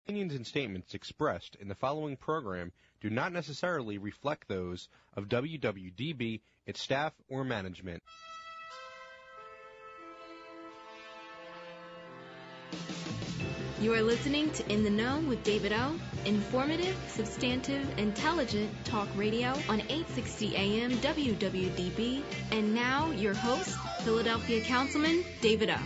Opinions and statements expressed in the following program do not necessarily reflect those of WWDB, its staff, or management. You are listening to In the Know with David O. Informative, substantive, intelligent talk radio on 860 AM WWDB. And now, your host, Philadelphia Councilman David O.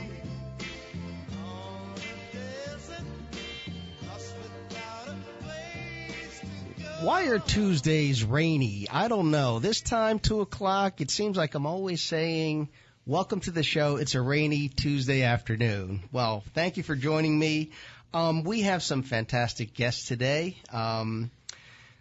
Why are Tuesdays rainy? I don't know. This time, 2 o'clock, it seems like I'm always saying, welcome to the show. It's a rainy Tuesday afternoon. Well, thank you for joining me. We have some fantastic guests today,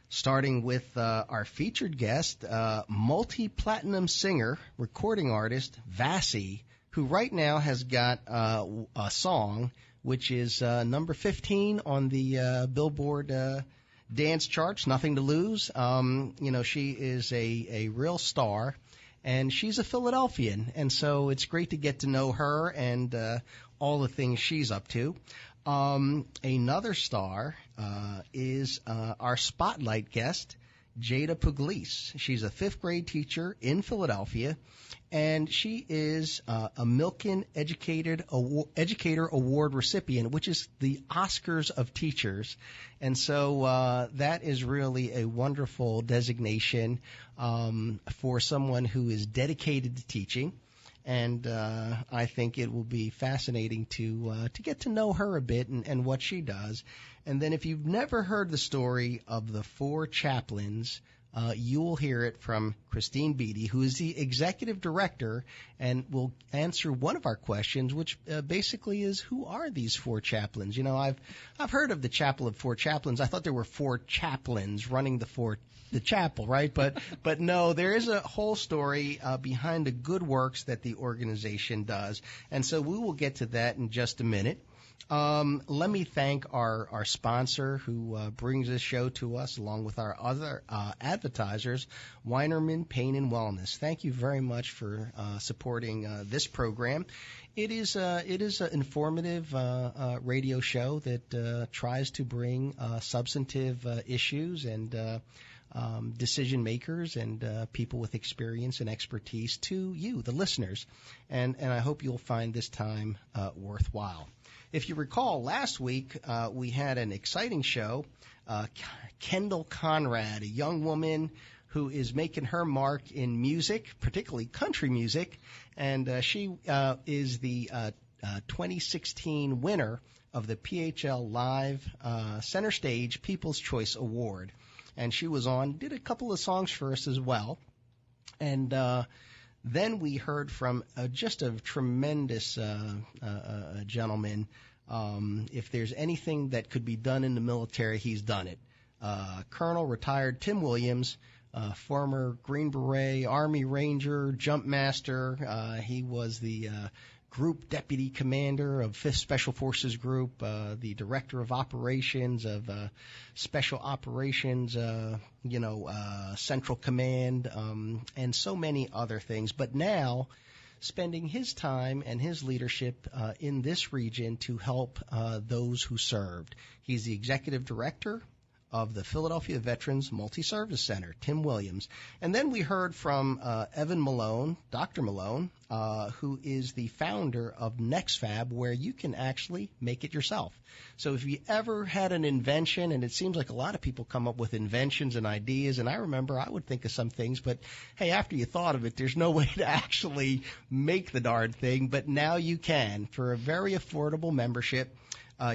starting with our featured guest, multi-platinum singer, recording artist, Vassy, who right now has got a song which is number 15 on the Billboard dance charts, Nothing to Lose. She is a real star, and she's a Philadelphian, and so it's great to get to know her and all the things she's up to. Another star is our spotlight guest, Jayeda Pugliese. She's a fifth grade teacher in Philadelphia, and she is a Milken Educator Award recipient, which is the Oscars of teachers. And so that is really a wonderful designation for someone who is dedicated to teaching. And I think it will be fascinating to get to know her a bit and what she does. And then if you've never heard the story of the Four Chaplains, you will hear it from Christine Beady, who is the executive director, and will answer one of our questions, which basically is, who are these four chaplains? You know, I've heard of the Chapel of Four Chaplains. I thought there were four chaplains running the chapel, right? But no, there is a whole story behind the good works that the organization does, and so we will get to that in just a minute. Let me thank our sponsor who brings this show to us, along with our other advertisers, Weinerman Pain and Wellness. Thank you very much for supporting this program. It is an informative radio show that tries to bring substantive issues and decision makers and people with experience and expertise to you, the listeners. And I hope you'll find this time worthwhile. If you recall, last week we had an exciting show. Kendall Conrad, a young woman who is making her mark in music, particularly country music, and she is the 2016 winner of the PHL Live Center Stage People's Choice Award. And she was did a couple of songs for us as well. And then we heard from just a tremendous gentleman. If there's anything that could be done in the military, he's done it. Colonel retired Tim Williams, former Green Beret, Army Ranger, Jump Master. He was the Group Deputy Commander of 5th Special Forces Group, the Director of Operations of Special Operations, Central Command, and so many other things. But now, spending his time and his leadership in this region to help those who served. He's the Executive Director of the Philadelphia Veterans Multi-Service Center, Tim Williams. And then we heard from Evan Malone, Dr. Malone, who is the founder of NextFab, where you can actually make it yourself. So if you ever had an invention, and it seems like a lot of people come up with inventions and ideas, and I remember I would think of some things, but hey, after you thought of it, there's no way to actually make the darn thing, but now you can for a very affordable membership.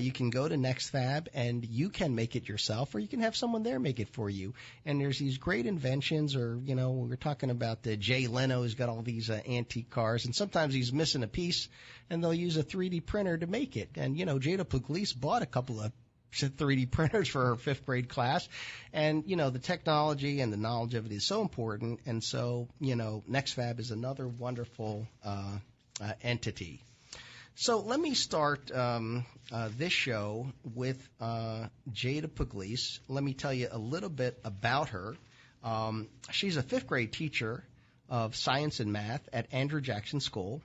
You can go to NextFab and you can make it yourself, or you can have someone there make it for you. And there's these great inventions, or, we're talking about Jay Leno who's got all these antique cars, and sometimes he's missing a piece, and they'll use a 3D printer to make it. And, Jayeda Pugliese bought a couple of 3D printers for her 5th grade class. And, the technology and the knowledge of it is so important. And so, NextFab is another wonderful entity. So let me start this show with Jayeda Pugliese. Let me tell you a little bit about her. She's a 5th grade teacher of science and math at Andrew Jackson School.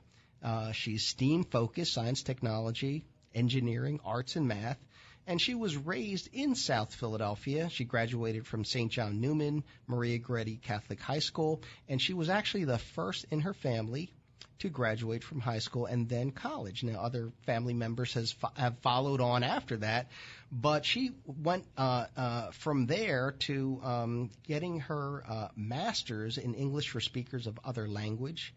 She's STEAM-focused, science, technology, engineering, arts, and math. And she was raised in South Philadelphia. She graduated from St. John Neumann Maria Goretti Catholic High School, and she was actually the first in her family to graduate from high school and then college. Now, other family members have followed on after that, but she went from there to getting her master's in English for speakers of other languages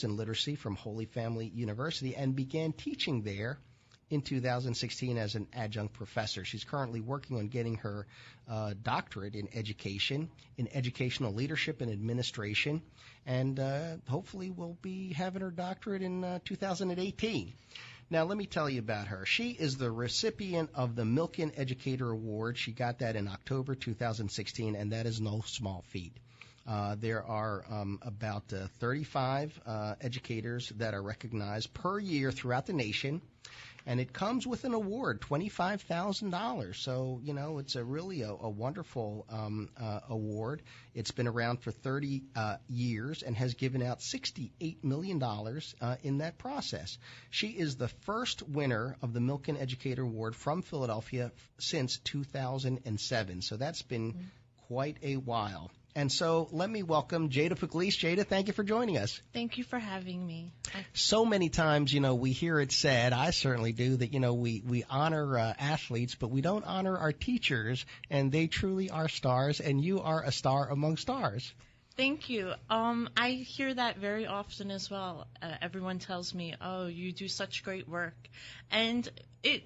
and literacy from Holy Family University, and began teaching there in 2016 as an adjunct professor. She's currently working on getting her doctorate in education, in educational leadership and administration, and hopefully will be having her doctorate in 2018. Now, let me tell you about her. She is the recipient of the Milken Educator Award. She got that in October 2016, and that is no small feat. There are about 35 educators that are recognized per year throughout the nation, and it comes with an award, $25,000. So, it's really a wonderful award. It's been around for 30 years and has given out $68 million in that process. She is the first winner of the Milken Educator Award from Philadelphia since 2007. So that's been quite a while. And so let me welcome Jayeda Pugliese. Jayda, thank you for joining us. Thank you for having me. So many times, we hear it said, I certainly do, that, we honor athletes, but we don't honor our teachers, and they truly are stars, and you are a star among stars. Thank you. I hear that very often as well. Everyone tells me, oh, you do such great work. And a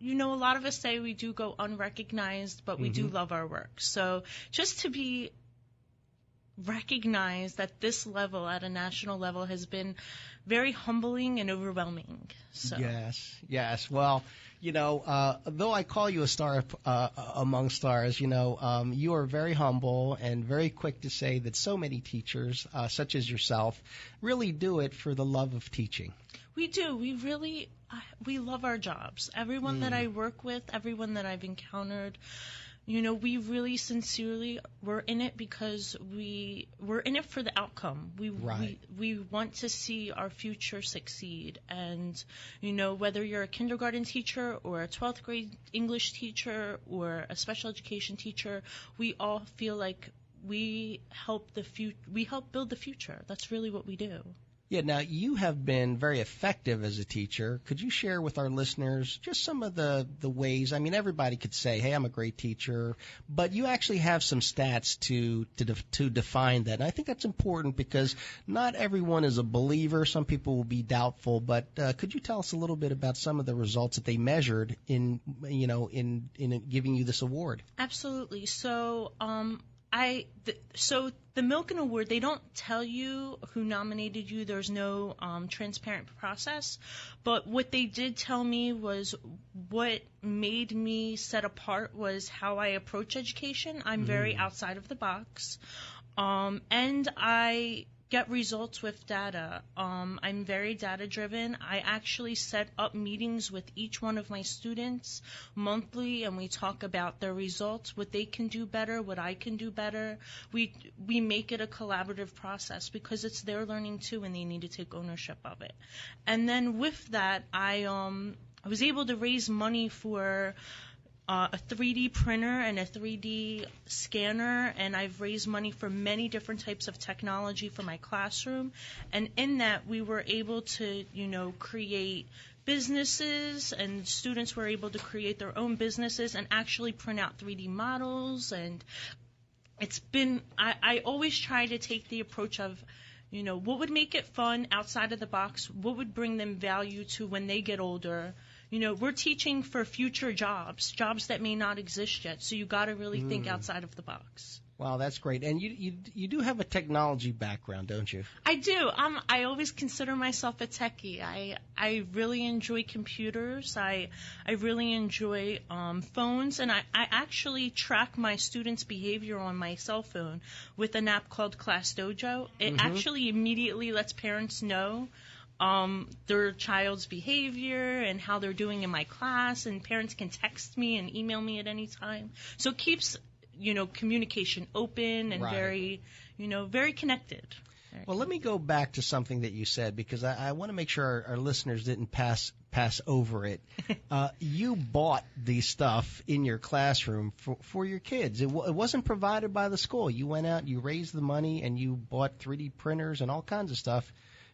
lot of us say we do go unrecognized, but we do love our work. So just to be recognized at this level, at a national level, has been very humbling and overwhelming. So. Yes. Well, though I call you a star among stars, you are very humble and very quick to say that so many teachers, such as yourself, really do it for the love of teaching. We do. We love our jobs. Everyone that I work with, everyone that I've encountered, we really sincerely, we're in it because we're in it for the outcome. We want to see our future succeed. And, whether you're a kindergarten teacher or a 12th grade English teacher or a special education teacher, we all feel like we help build the future. That's really what we do. Yeah, now you have been very effective as a teacher. Could you share with our listeners just some of the ways? I mean, everybody could say, hey, I'm a great teacher, but you actually have some stats to define that. And I think that's important because not everyone is a believer. Some people will be doubtful, but could you tell us a little bit about some of the results that they measured in giving you this award? Absolutely. So, the Milken Award, they don't tell you who nominated you. There's no transparent process. But what they did tell me was what made me set apart was how I approach education. I'm very outside of the box. And I get results with data. I'm very data driven. I actually set up meetings with each one of my students monthly, and we talk about their results, what they can do better, what I can do better. We make it a collaborative process because it's their learning too, and they need to take ownership of it. And then with that, I was able to raise money for a 3D printer and a 3D scanner, and I've raised money for many different types of technology for my classroom. And in that, we were able to, create businesses, and students were able to create their own businesses and actually print out 3D models. And it's been, I always try to take the approach of, what would make it fun outside of the box? What would bring them value to when they get older? We're teaching for future jobs that may not exist yet. So you got to really think outside of the box. Wow, that's great. And you do have a technology background, don't you? I do. I always consider myself a techie. I really enjoy computers. I really enjoy phones, and I actually track my students' behavior on my cell phone with an app called Class Dojo. It actually immediately lets parents know their child's behavior and how they're doing in my class, and parents can text me and email me at any time. So it keeps, communication open and very connected. Well, let me go back to something that you said, because I want to make sure our listeners didn't pass pass over it. You bought the stuff in your classroom for your kids. It wasn't provided by the school. You went out, you raised the money, and you bought 3D printers and all kinds of stuff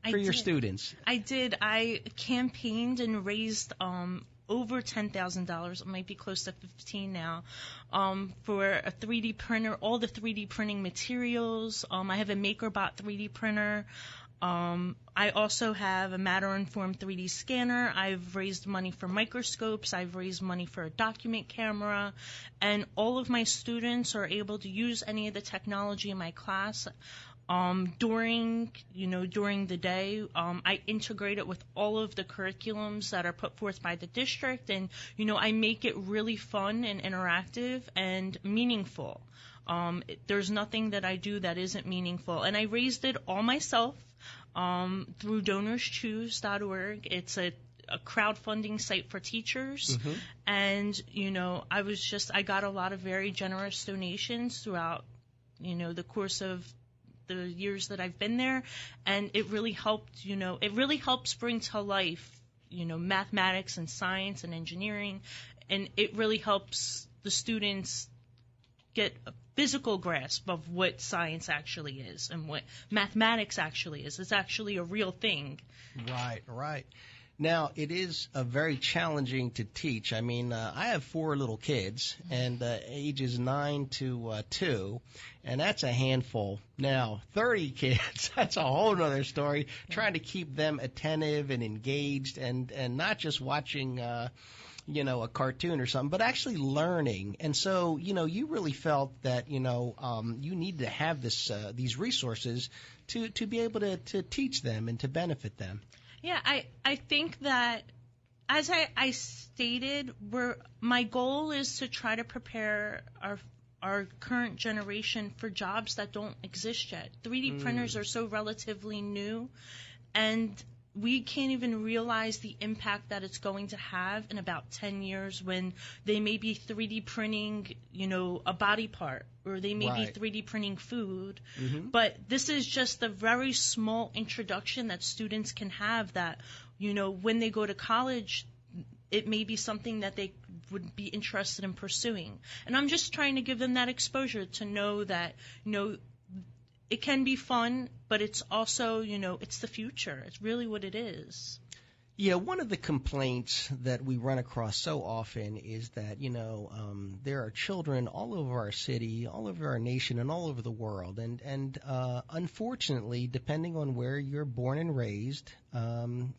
for your students. I did. I campaigned and raised over $10,000. It might be close to 15 now. For a 3D printer, all the 3D printing materials. I have a MakerBot 3D printer. I also have a Matter-Informed 3D scanner. I've raised money for microscopes. I've raised money for a document camera. And all of my students are able to use any of the technology in my class. During the day, I integrate it with all of the curriculums that are put forth by the district, and, I make it really fun and interactive and meaningful. There's nothing that I do that isn't meaningful. And I raised it all myself through DonorsChoose.org. It's a crowdfunding site for teachers. Mm-hmm. And, I got a lot of very generous donations throughout, the course of the years that I've been there, and it really helped, it really helps bring to life, mathematics and science and engineering, and it really helps the students get a physical grasp of what science actually is and what mathematics actually is. It's actually a real thing. Right. Now, it is very challenging to teach. I mean, I have 4 little kids, and ages 9 to 2, and that's a handful. Now, 30 kids, that's a whole other story, trying to keep them attentive and engaged and not just watching, a cartoon or something, but actually learning. And so, you really felt that, you needed to have these resources to be able to teach them and to benefit them. Yeah, I think that, as I stated, my goal is to try to prepare our current generation for jobs that don't exist yet. 3D printers are so relatively new, and we can't even realize the impact that it's going to have in about 10 years when they may be 3D printing, a body part, or they may be 3D printing food. Mm-hmm. But this is just a very small introduction that students can have that, when they go to college, it may be something that they would be interested in pursuing. And I'm just trying to give them that exposure to know that, it can be fun, but it's also, it's the future. It's really what it is. Yeah, one of the complaints that we run across so often is that, there are children all over our city, all over our nation, and all over the world. And unfortunately, depending on where you're born and raised,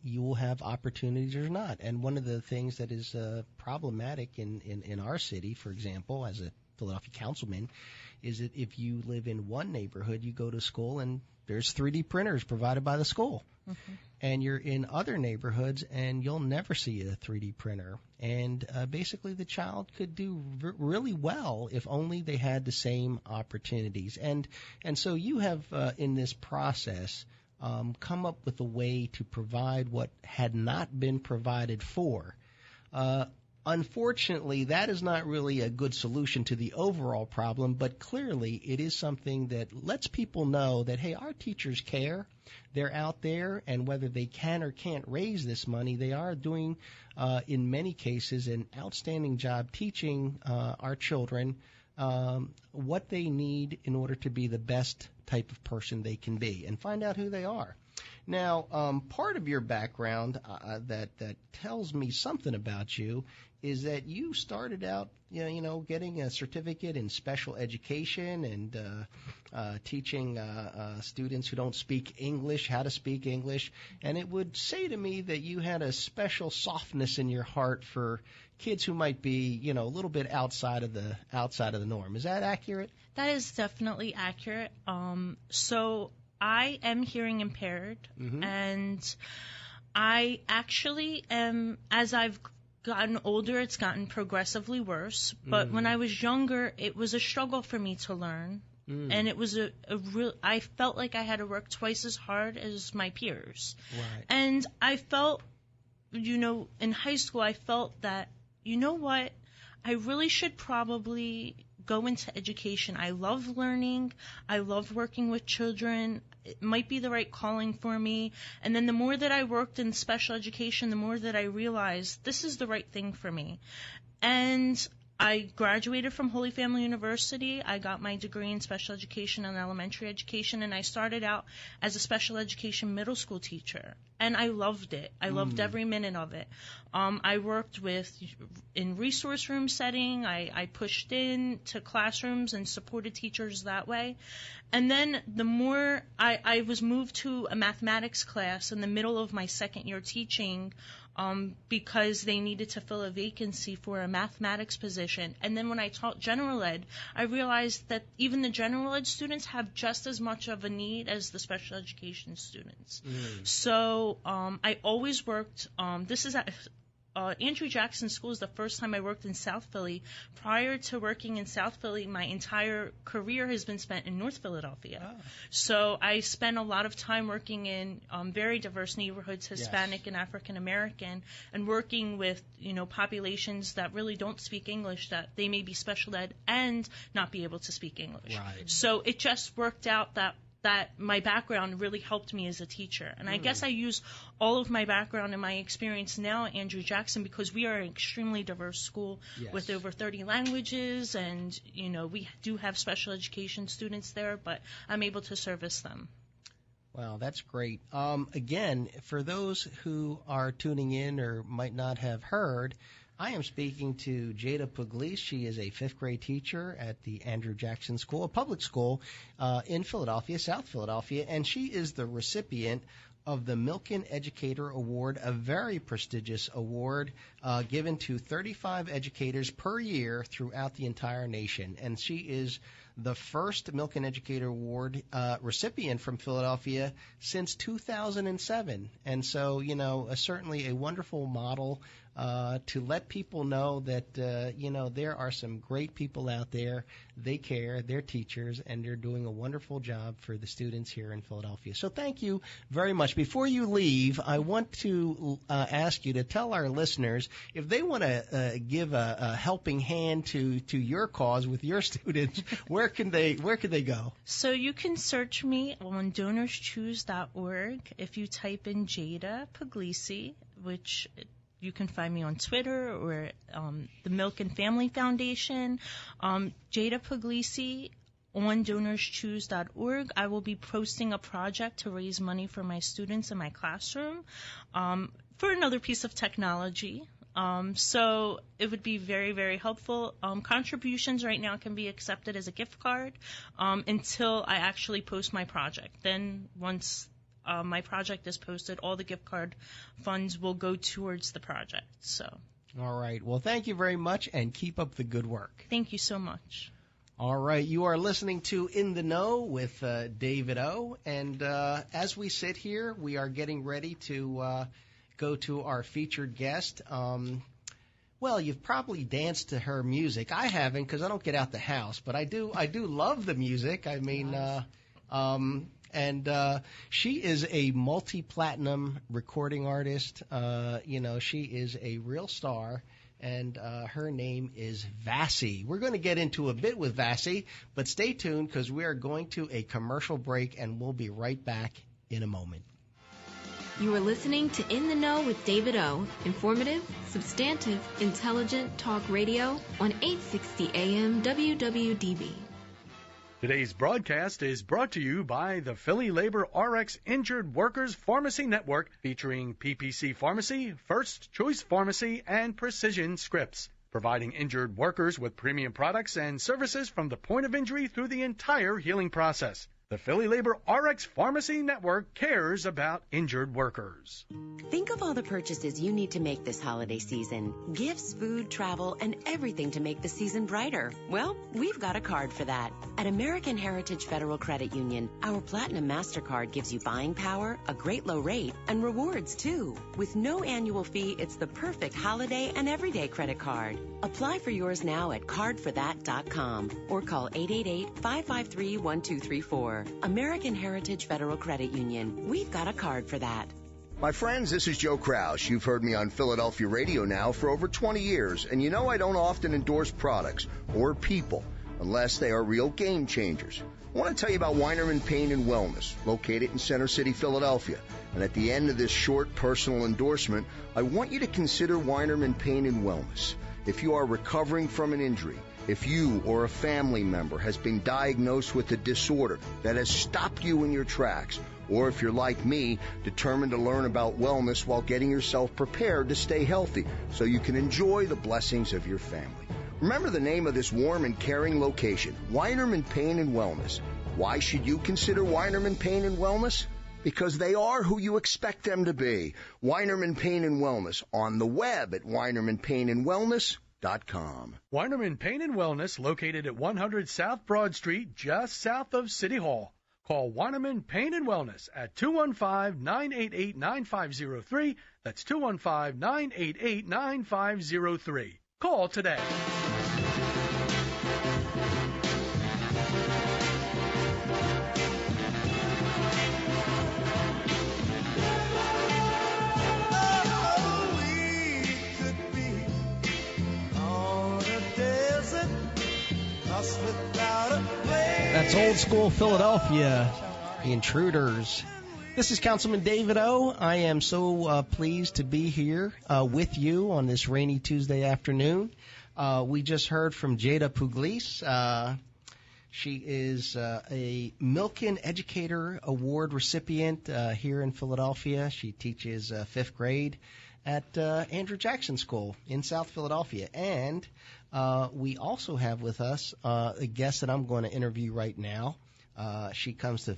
you will have opportunities or not. And one of the things that is problematic in our city, for example, as a Philadelphia councilman, is that if you live in one neighborhood, you go to school and there's 3D printers provided by the school. Mm-hmm. And you're in other neighborhoods and you'll never see a 3D printer. And basically the child could do really well if only they had the same opportunities. And so you have, in this process, come up with a way to provide what had not been provided for. Unfortunately, that is not really a good solution to the overall problem, but clearly it is something that lets people know that, hey, our teachers care. They're out there, and whether they can or can't raise this money, they are doing, in many cases, an outstanding job teaching our children what they need in order to be the best type of person they can be and find out who they are. Now, part of your background that tells me something about you is that you started out, getting a certificate in special education and teaching students who don't speak English how to speak English. And it would say to me that you had a special softness in your heart for kids who might be, a little bit outside of the norm. Is that accurate? That is definitely accurate. So I am hearing impaired, Mm-hmm. and I actually am, as I've gotten older, it's gotten progressively worse. But when I was younger, it was a struggle for me to learn. And it was I felt like I had to work twice as hard as my peers. Right. And I felt, in high school, I felt that, I really should probably go into education. I love learning. I love working with children. It might be the right calling for me. And then the more that I worked in special education, the more that I realized this is the right thing for me. And I graduated from Holy Family University. I got my degree in special education and elementary education, and I started out as a special education middle school teacher. And I loved it. I loved every minute of it. I worked in resource room setting. I pushed in to classrooms and supported teachers that way. And then the more I was moved to a mathematics class in the middle of my second year teaching, because they needed to fill a vacancy for a mathematics position. And then when I taught general ed, I realized that even the general ed students have just as much of a need as the special education students. So I always worked, this is at Andrew Jackson School is the first time I worked in South Philly. Prior to working in South Philly, my entire career has been spent in North Philadelphia. So I spent a lot of time working in very diverse neighborhoods, Hispanic and African American, and working with populations that really don't speak English, that they may be special ed and not be able to speak English. Right. So it just worked out that my background really helped me as a teacher. And I guess I use all of my background and my experience now at Andrew Jackson because we are an extremely diverse school with over 30 languages, and, we do have special education students there, but I'm able to service them. Wow, that's great. Again, for those who are tuning in or might not have heard, I am speaking to Jayeda Pugliese. She is a fifth grade teacher at the Andrew Jackson School, a public school in Philadelphia, South Philadelphia, and she is the recipient of the Milken Educator Award, a very prestigious award given to 35 educators per year throughout the entire nation. And she is the first Milken Educator Award recipient from Philadelphia since 2007. And so, certainly a wonderful model to let people know that, there are some great people out there. They care, they're teachers, and they're doing a wonderful job for the students here in Philadelphia. So thank you very much. Before you leave, I want to ask you to tell our listeners if they want to give a helping hand to your cause with your students, where can they go? So you can search me on donorschoose.org. If you type in Jayeda Pugliese, which you can find me on Twitter or the Milken Family Foundation, Jayeda Pugliese on donorschoose.org. I will be posting a project to raise money for my students in my classroom for another piece of technology. So it would be very, very helpful. Contributions right now can be accepted as a gift card until I actually post my project. Then once my project is posted, all the gift card funds will go towards the project. So. All right. Well, thank you very much, and keep up the good work. Thank you so much. All right. You are listening to In the Know with David O. And as we sit here, we are getting ready to go to our featured guest. Well, you've probably danced to her music. I haven't because I don't get out the house, but I do love the music. I mean, nice. And she is a multi-platinum recording artist. She is a real star, and her name is Vassy. We're going to get into a bit with Vassy, but stay tuned because we are going to a commercial break, and we'll be right back in a moment. You are listening to In the Know with David O. Informative, substantive, intelligent talk radio on 860 AM WWDB. Today's broadcast is brought to you by the Philly Labor RX Injured Workers Pharmacy Network, featuring PPC Pharmacy, First Choice Pharmacy, and Precision Scripts, providing injured workers with premium products and services from the point of injury through the entire healing process. The Philly Labor RX Pharmacy Network cares about injured workers. Think of all the purchases you need to make this holiday season. Gifts, food, travel, and everything to make the season brighter. Well, we've got a card for that. At American Heritage Federal Credit Union, our Platinum MasterCard gives you buying power, a great low rate, and rewards too. With no annual fee, it's the perfect holiday and everyday credit card. Apply for yours now at cardforthat.com or call 888-553-1234. American Heritage Federal Credit Union. We've got a card for that. My friends, this is Joe Kraus. You've heard me on Philadelphia radio now for over 20 years, and you know I don't often endorse products or people. unless they are real game changers. I want to tell you about Weinerman Pain and Wellness, located in Center City, Philadelphia. And at the end of this short personal endorsement, I want you to consider Weinerman Pain and Wellness. If you are recovering from an injury, if you or a family member has been diagnosed with a disorder that has stopped you in your tracks, or if you're like me, determined to learn about wellness while getting yourself prepared to stay healthy so you can enjoy the blessings of your family. Remember the name of this warm and caring location, Weinerman Pain and Wellness. Why should you consider Weinerman Pain and Wellness? Because they are who you expect them to be. Weinerman Pain and Wellness on the web at WeinermanPainandWellness.com. Weinerman Pain and Wellness, located at 100 South Broad Street, just south of City Hall. Call Weinerman Pain and Wellness at 215-988-9503. That's 215-988-9503. Call today. That's old school Philadelphia, the Intruders. This is Councilman David O. I am so pleased to be here with you on this rainy Tuesday afternoon. We just heard from Jayeda Pugliese. She is a Milken Educator Award recipient here in Philadelphia. She teaches 5th grade at Andrew Jackson School in South Philadelphia. And we also have with us a guest that I'm going to interview right now. She comes to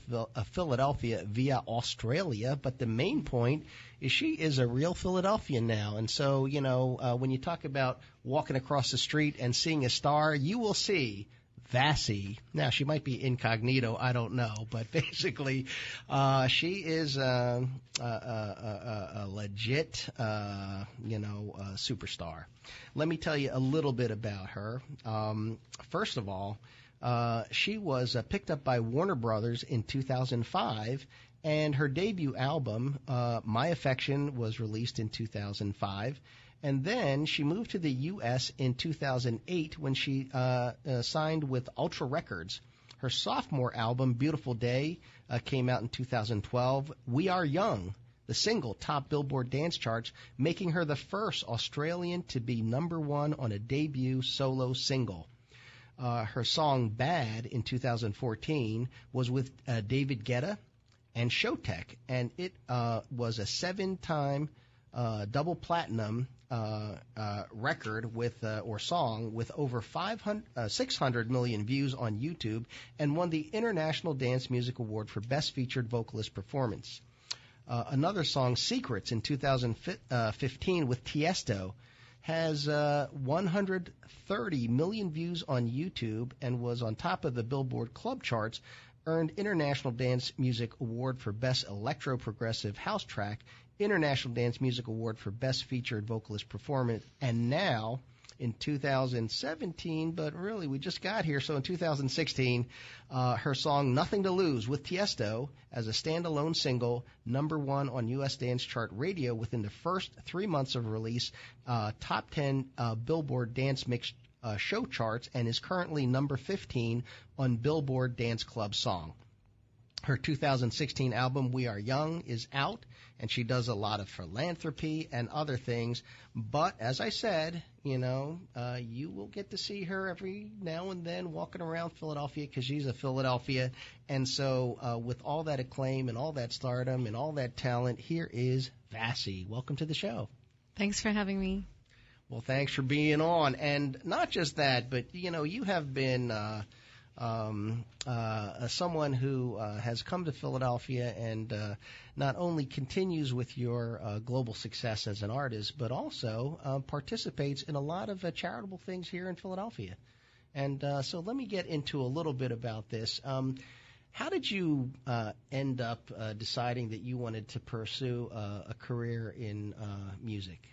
Philadelphia via Australia, but the main point is she is a real Philadelphian now. And so, you know, when you talk about walking across the street and seeing a star, you will see Vassy. Now, she might be incognito, I don't know, but basically she is a legit, superstar. Let me tell you a little bit about her. First of all, she was picked up by Warner Brothers in 2005, and her debut album, My Affection, was released in 2005. And then she moved to the U.S. in 2008 when she signed with Ultra Records. Her sophomore album, Beautiful Day, came out in 2012. We Are Young, the single, topped Billboard dance charts, making her the first Australian to be #1 on a debut solo single. Her song Bad in 2014 was with David Guetta and Showtek, and it was a 7-time double platinum record with or song with over 600 million views on YouTube, and won the International Dance Music Award for Best Featured Vocalist Performance. Another song, Secrets, in 2015 with Tiesto, has 130 million views on YouTube and was on top of the Billboard Club charts, earned International Dance Music Award for Best Electro Progressive House Track, International Dance Music Award for Best Featured Vocalist Performance, and now in 2017, but really we just got here, so in 2016, her song Nothing to Lose with Tiesto as a standalone single, #1 on U.S. Dance Chart Radio within the first 3 months of release, top 10 Billboard Dance Mix show charts, and is currently number 15 on Billboard Dance Club Song. Her 2016 album, We Are Young, is out, and she does a lot of philanthropy and other things. But, as I said, you will get to see her every now and then walking around Philadelphia because she's a Philadelphia. And so with all that acclaim and all that stardom and all that talent, here is Vassy. Welcome to the show. Thanks for having me. Well, thanks for being on. And not just that, but, you have been someone who has come to Philadelphia and not only continues with your global success as an artist, but also participates in a lot of charitable things here in Philadelphia. And so let me get into a little bit about this. How did you end up deciding that you wanted to pursue a career in music?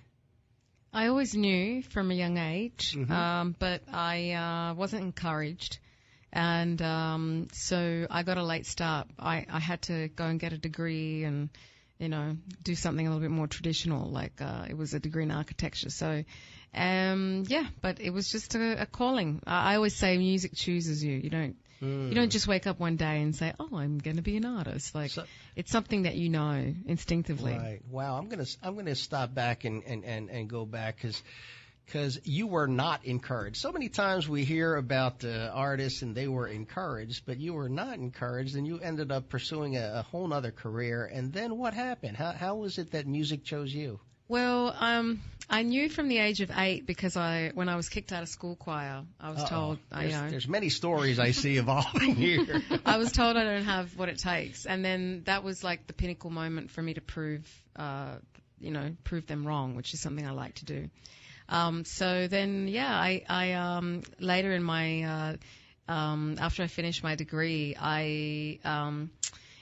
I always knew from a young age, but I wasn't encouraged. And so I got a late start. I had to go and get a degree and, do something a little bit more traditional, like it was a degree in architecture. So But it was just a calling. I always say music chooses you. You don't just wake up one day and say, "Oh, I'm going to be an artist." It's something that you know instinctively. Right. Wow. I'm gonna stop back and go back because you were not encouraged. So many times we hear about artists and they were encouraged, but you were not encouraged, and you ended up pursuing a whole other career. And then what happened? How was it that music chose you? Well, I knew from the age of 8 because when I was kicked out of school choir, I was told, there's many stories I see evolving here. I was told I don't have what it takes, and then that was like the pinnacle moment for me to prove them wrong, which is something I like to do. So then, I later in my after I finished my degree,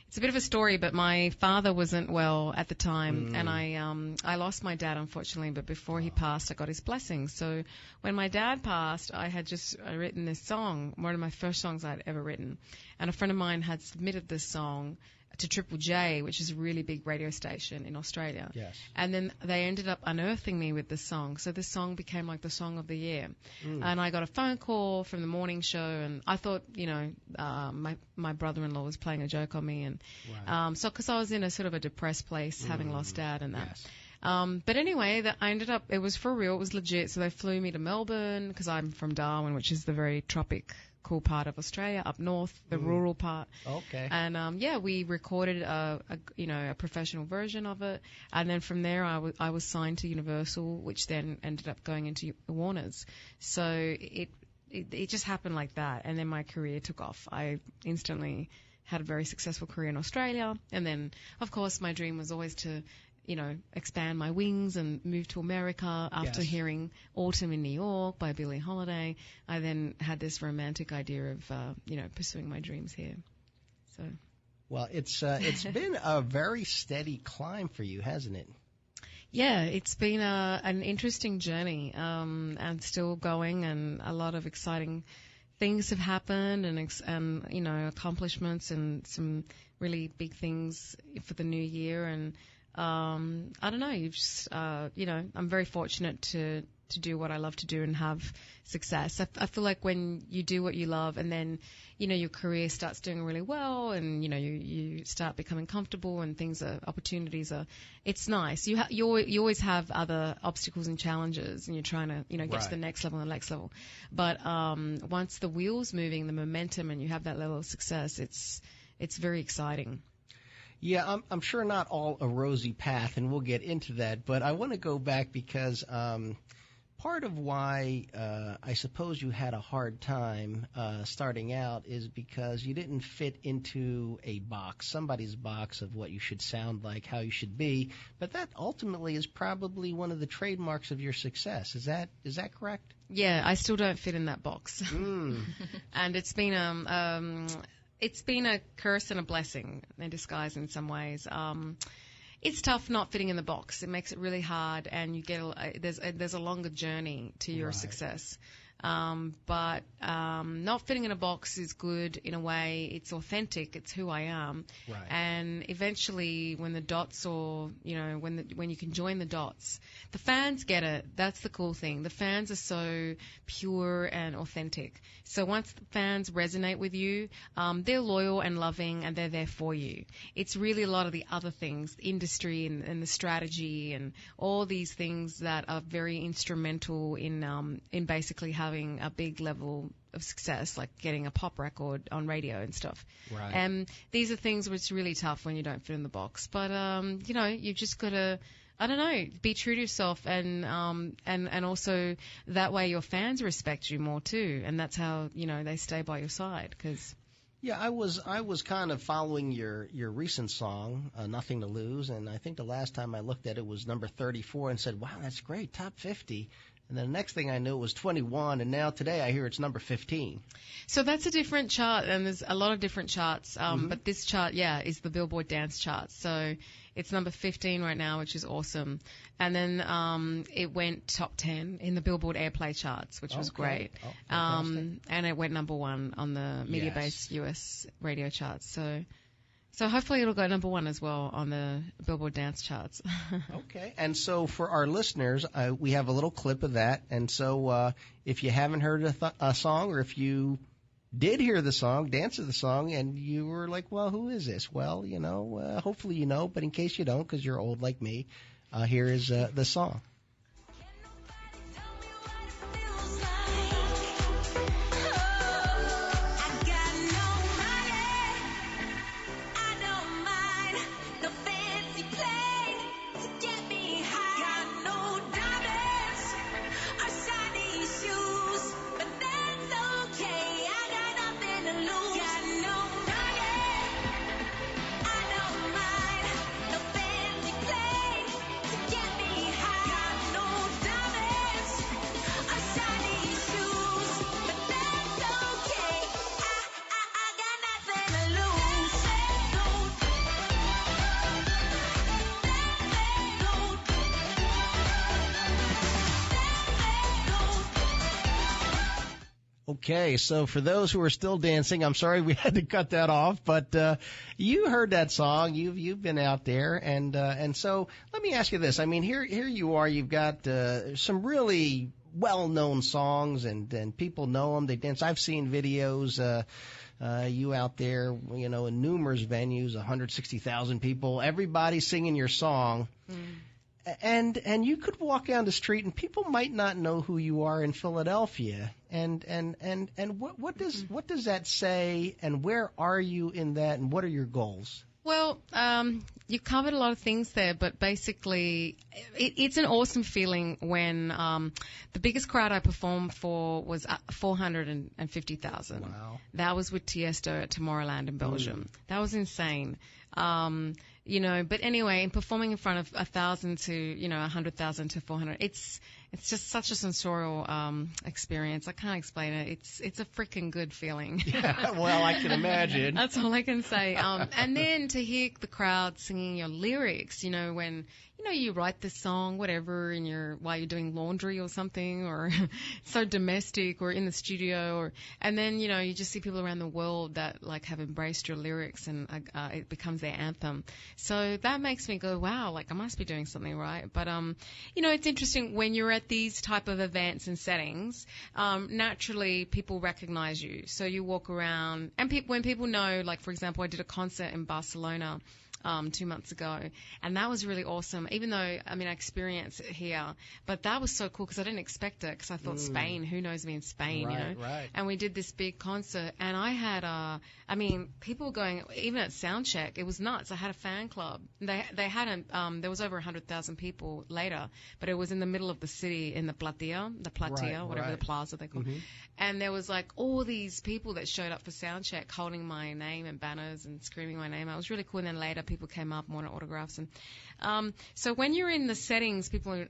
it's a bit of a story, but my father wasn't well at the time, and I lost my dad, unfortunately, but before he passed, I got his blessing. So when my dad passed, I had just written this song, one of my first songs I'd ever written, and a friend of mine had submitted this song to Triple J, which is a really big radio station in Australia. Yes. And then they ended up unearthing me with this song. So this song became like the song of the year. And I got a phone call from the morning show, and I thought, my brother-in-law was playing a joke on me. And so because I was in a sort of a depressed place, having lost dad and that. Yes. But anyway, I ended up, it was for real, it was legit. So they flew me to Melbourne because I'm from Darwin, which is the very cool part of Australia, up north, the rural part. Okay. And we recorded a professional version of it, and then from there I was signed to Universal, which then ended up going into Warner's. So it just happened like that, and then my career took off. I instantly had a very successful career in Australia, and then of course my dream was always to expand my wings and move to America. After hearing Autumn in New York by Billie Holiday, I then had this romantic idea of, pursuing my dreams here. So, well, it's been a very steady climb for you, hasn't it? Yeah, it's been an interesting journey, and still going, and a lot of exciting things have happened, and accomplishments, and some really big things for the new year, and I don't know, I'm very fortunate to do what I love to do and have success. I feel like when you do what you love, and then, your career starts doing really well, and, you start becoming comfortable, and opportunities are, it's nice. You always have other obstacles and challenges, and you're trying to, get to the next level and the next level. But, once the wheel's moving, the momentum, and you have that level of success, it's very exciting. Yeah, I'm sure not all a rosy path, and we'll get into that. But I want to go back because part of why I suppose you had a hard time starting out is because you didn't fit into a box, somebody's box of what you should sound like, how you should be. But that ultimately is probably one of the trademarks of your success. Is that correct? Yeah, I still don't fit in that box. And it's been a curse and a blessing in disguise in some ways. It's tough not fitting in the box. It makes it really hard, and you get there's a longer journey to your success. But not fitting in a box is good in a way. It's authentic. It's who I am. Right. And eventually, when the dots, or when you can join the dots, the fans get it. That's the cool thing. The fans are so pure and authentic. So once the fans resonate with you, they're loyal and loving, and they're there for you. It's really a lot of the other things, the industry and the strategy and all these things that are very instrumental in basically having a big level of success, like getting a pop record on radio and stuff. Right. And these are things where it's really tough when you don't fit in the box. But you've just got to, I don't know, be true to yourself, and also that way your fans respect you more too, and that's how they stay by your side. Because yeah, I was kind of following your recent song, Nothing to Lose, and I think the last time I looked at it was number 34, and said, wow, that's great, top 50. And then the next thing I knew it was 21, and now today I hear it's number 15. So that's a different chart, and there's a lot of different charts. But this chart, is the Billboard Dance Chart. So it's number 15 right now, which is awesome. And then it went top 10 in the Billboard Airplay charts, which was great. Oh, and it went number 1 on the media-based US radio charts. So So hopefully it'll go number 1 as well on the Billboard dance charts. Okay. And so for our listeners, we have a little clip of that. And so if you haven't heard a song, or if you did hear the song, dance to the song, and you were like, well, who is this? Well, hopefully you know, but in case you don't, because you're old like me, here is the song. Okay, so for those who are still dancing, I'm sorry we had to cut that off, but you heard that song. You've been out there, and so let me ask you this. I mean, here you are. You've got some really well-known songs, and people know them. They dance. I've seen videos. You out there, in numerous venues, 160,000 people, everybody singing your song. And you could walk down the street and people might not know who you are in Philadelphia. And what does that say, and where are you in that, and what are your goals? Well, you covered a lot of things there, but basically it's an awesome feeling when the biggest crowd I performed for was 450,000. Wow. That was with Tiesto at Tomorrowland in Belgium. That was insane. But anyway, in performing in front of 1,000 to, 100,000 to 400, it's just such a sensorial experience. I can't explain it. It's a freaking good feeling. Yeah, well, I can imagine. That's all I can say. And then to hear the crowd singing your lyrics, when you write this song, whatever, while you're doing laundry or something, or so domestic, or in the studio, and then you just see people around the world that have embraced your lyrics, and it becomes their anthem. So that makes me go, wow, I must be doing something right. But it's interesting when you're at these type of events and settings. Naturally, people recognize you, so you walk around, and when people know, for example, I did a concert in Barcelona 2 months ago, and that was really awesome, even though I experienced it here, but that was so cool because I didn't expect it, because I thought Spain, who knows me in Spain, right. And we did this big concert, and I had people going, even at sound check, it was nuts. I had a fan club. They hadn't there was over 100,000 people later, but it was in the middle of the city, in the Platea, whatever the plaza they call it. And there was all these people that showed up for sound check holding my name and banners and screaming my name. It was really cool. And then later people came up and wanted autographs. And so when you're in the settings, people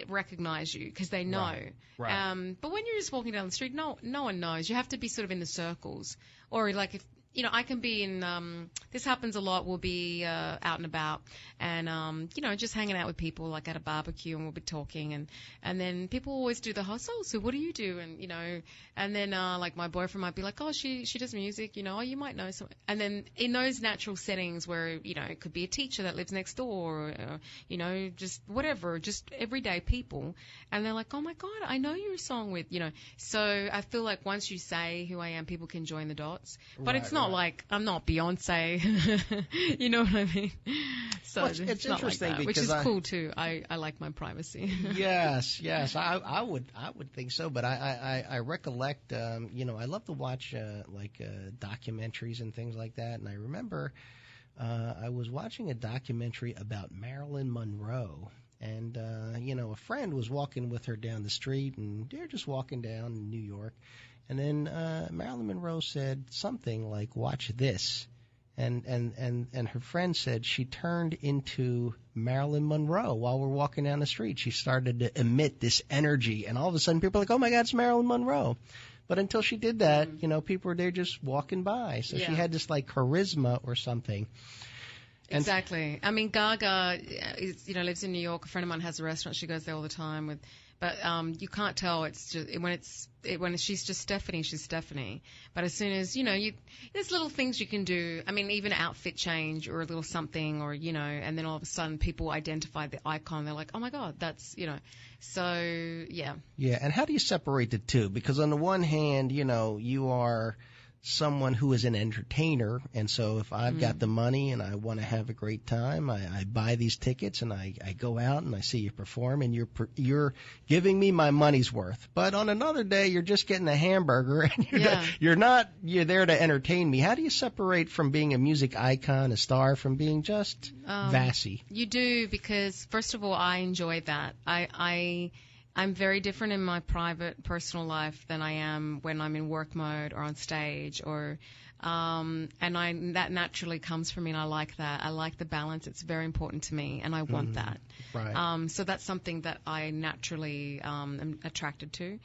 recognize you because they know. Right. But when you're just walking down the street, no one knows. You have to be sort of in the circles. Or if I can be in, this happens a lot, we'll be out and about and, just hanging out with people at a barbecue, and we'll be talking, and then people always do the hustle. So what do you do? And then my boyfriend might be like, oh, she does music, oh, you might know someone. And then in those natural settings where, it could be a teacher that lives next door, or, just whatever, just everyday people. And they're like, oh my God, I know your song with, So I feel like once you say who I am, people can join the dots. But it's not I'm not Beyonce, you know what I mean? So well, it's interesting which is cool too. I like my privacy. Yes, I would think so. But I recollect, I love to watch documentaries and things like that. And I remember I was watching a documentary about Marilyn Monroe. And, a friend was walking with her down the street, and they're just walking down in New York. And then Marilyn Monroe said something like, watch this. And her friend said she turned into Marilyn Monroe while we're walking down the street. She started to emit this energy, and all of a sudden people are like, oh, my God, it's Marilyn Monroe. But until she did that, people were there just walking by. So she had this charisma or something. Exactly. Gaga lives in New York. A friend of mine has a restaurant. She goes there all the time with But you can't tell. It's just when she's just Stephanie, she's Stephanie. But as soon as there's little things you can do. I mean, even outfit change or a little something, or and then all of a sudden people identify the icon. They're like, oh my God, that's So yeah. Yeah, and how do you separate the two? Because on the one hand, you are someone who is an entertainer, and so if I've got the money and I want to have a great time, I buy these tickets and I go out and I see you perform, and you're giving me my money's worth. But on another day, you're just getting a hamburger and you're there to entertain me. How do you separate from being a music icon, a star, from being just Vassy? You do, because first of all, I enjoy that. I'm very different in my private, personal life than I am when I'm in work mode or on stage, or that naturally comes from me, and I like that. I like the balance. It's very important to me, and I want that. Right. So that's something that I naturally am attracted to.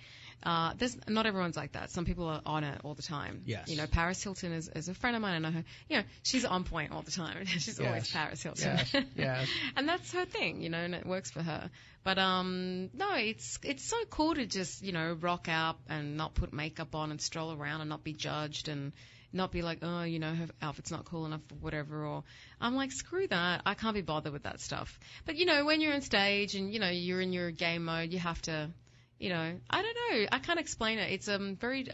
Not everyone's like that. Some people are on it all the time. Yes. Paris Hilton is a friend of mine. I know her. She's on point all the time. She's always Paris Hilton. Yes. And that's her thing, and it works for her. But no, it's so cool to just rock out and not put makeup on and stroll around and not be judged and not be like, oh, her outfit's not cool enough or whatever. Or I'm like, screw that. I can't be bothered with that stuff. But when you're on stage and you're in your game mode, you have to. I don't know. I can't explain it. It's very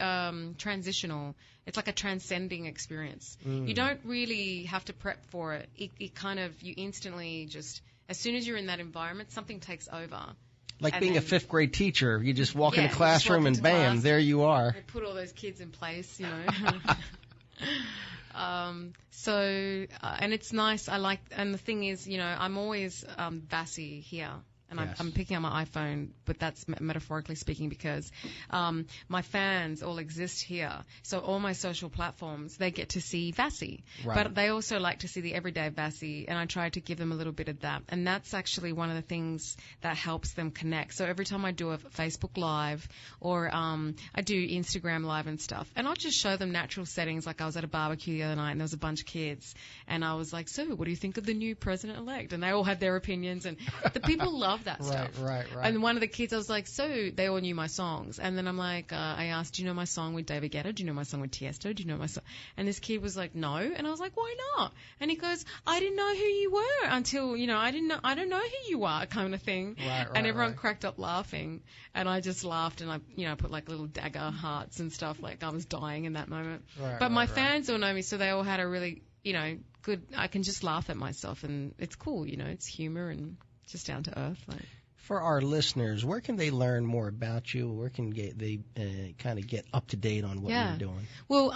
transitional. It's like a transcending experience. You don't really have to prep for it. It kind of, you instantly just, as soon as you're in that environment, something takes over. Like being a fifth grade teacher. You just walk in the classroom and bam, there you are. They put all those kids in place, and it's nice. I like, and the thing is, I'm always Vassy here. And yes. I'm picking up my iPhone, but that's metaphorically speaking, because my fans all exist here. So all my social platforms, they get to see Vassy. Right. But they also like to see the everyday Vassy, and I try to give them a little bit of that. And that's actually one of the things that helps them connect. So every time I do a Facebook Live or I do Instagram Live and stuff, and I'll just show them natural settings. Like I was at a barbecue the other night, and there was a bunch of kids. And I was like, so what do you think of the new president-elect? And they all had their opinions. And the people love that stuff. Right. And one of the kids, I was like, so they all knew my songs. And then I'm like, I asked, do you know my song with David Guetta? Do you know my song with Tiesto? Do you know my song? And this kid was like, no. And I was like, why not? And he goes, I didn't know who you were until, I don't know who you are, kind of thing. Right, and everyone cracked up laughing. And I just laughed, and I put like little dagger hearts and stuff, like I was dying in that moment. But my fans all know me, so they all had a really, good, I can just laugh at myself, and it's cool, it's humor and just down to earth. Like. For our listeners, where can they learn more about you? Where can they kind of get up to date on what you're doing? Well,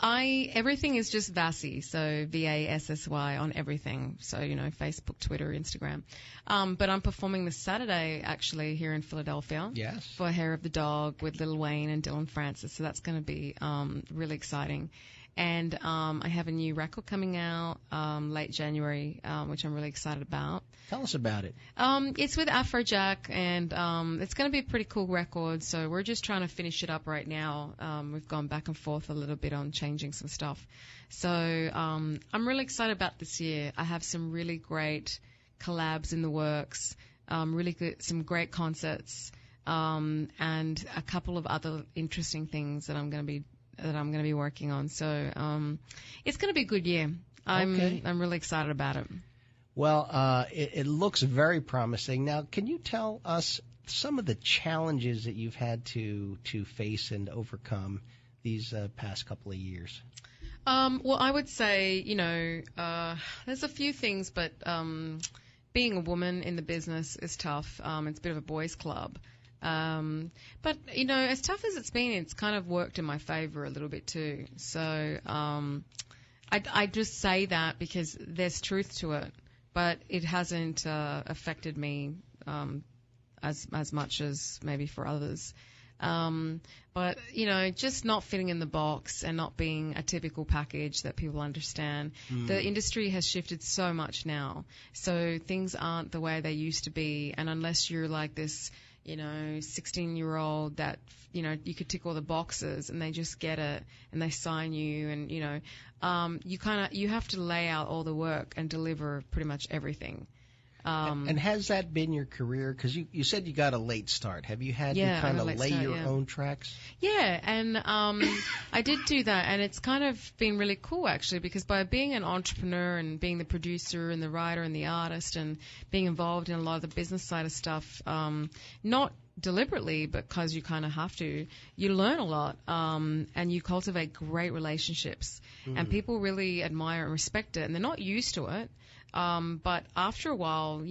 everything is just Vassy, so Vassy on everything. So Facebook, Twitter, Instagram. But I'm performing this Saturday actually here in Philadelphia. Yes. For Hair of the Dog with Lil Wayne and Dylan Francis. So that's going to be really exciting. And I have a new record coming out late January, which I'm really excited about. Tell us about it. It's with Afrojack, and it's going to be a pretty cool record. So we're just trying to finish it up right now. We've gone back and forth a little bit on changing some stuff. So I'm really excited about this year. I have some really great collabs in the works, some great concerts, and a couple of other interesting things that I'm going to be working on. So it's going to be a good year. I'm really excited about it. Well, it looks very promising. Now, can you tell us some of the challenges that you've had to face and overcome these past couple of years? Well, I would say, there's a few things, but being a woman in the business is tough. It's a bit of a boys' club. But, as tough as it's been, it's kind of worked in my favor a little bit too. So I just say that because there's truth to it, but it hasn't affected me as much as maybe for others. But, just not fitting in the box and not being a typical package that people understand. The industry has shifted so much now. So things aren't the way they used to be. And unless you're like this, 16-year-old that, you could tick all the boxes and they just get it and they sign you and, you have to lay out all the work and deliver pretty much everything. And has that been your career? Because you said you got a late start. Have you had to kind of lay your own tracks? Yeah, and I did do that, and it's kind of been really cool, actually, because by being an entrepreneur and being the producer and the writer and the artist and being involved in a lot of the business side of stuff, not deliberately, but because you kind of have to, you learn a lot, and you cultivate great relationships, and people really admire and respect it, and they're not used to it. But after a while,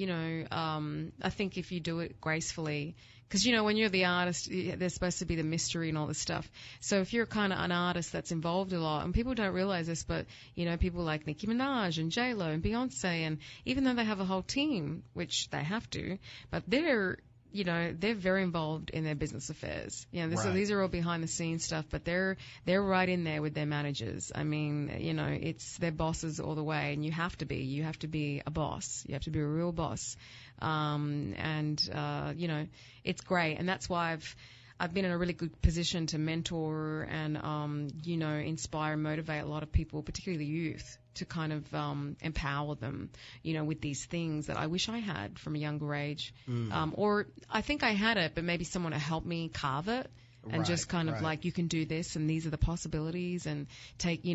I think if you do it gracefully, because, when you're the artist, there's supposed to be the mystery and all this stuff. So if you're kind of an artist that's involved a lot, and people don't realize this, but, people like Nicki Minaj and J-Lo and Beyonce, and even though they have a whole team, which they have to, but they're very involved in their business affairs. So these are all behind the scenes stuff, but they're right in there with their managers. I mean, it's their bosses all the way, and you have to be a boss. You have to be a real boss. It's great. And that's why I've been in a really good position to mentor and, inspire and motivate a lot of people, particularly the youth, to kind of empower them, with these things that I wish I had from a younger age. Or I think I had it, but maybe someone to help me carve it. And just kind of like, you can do this, and these are the possibilities, and take,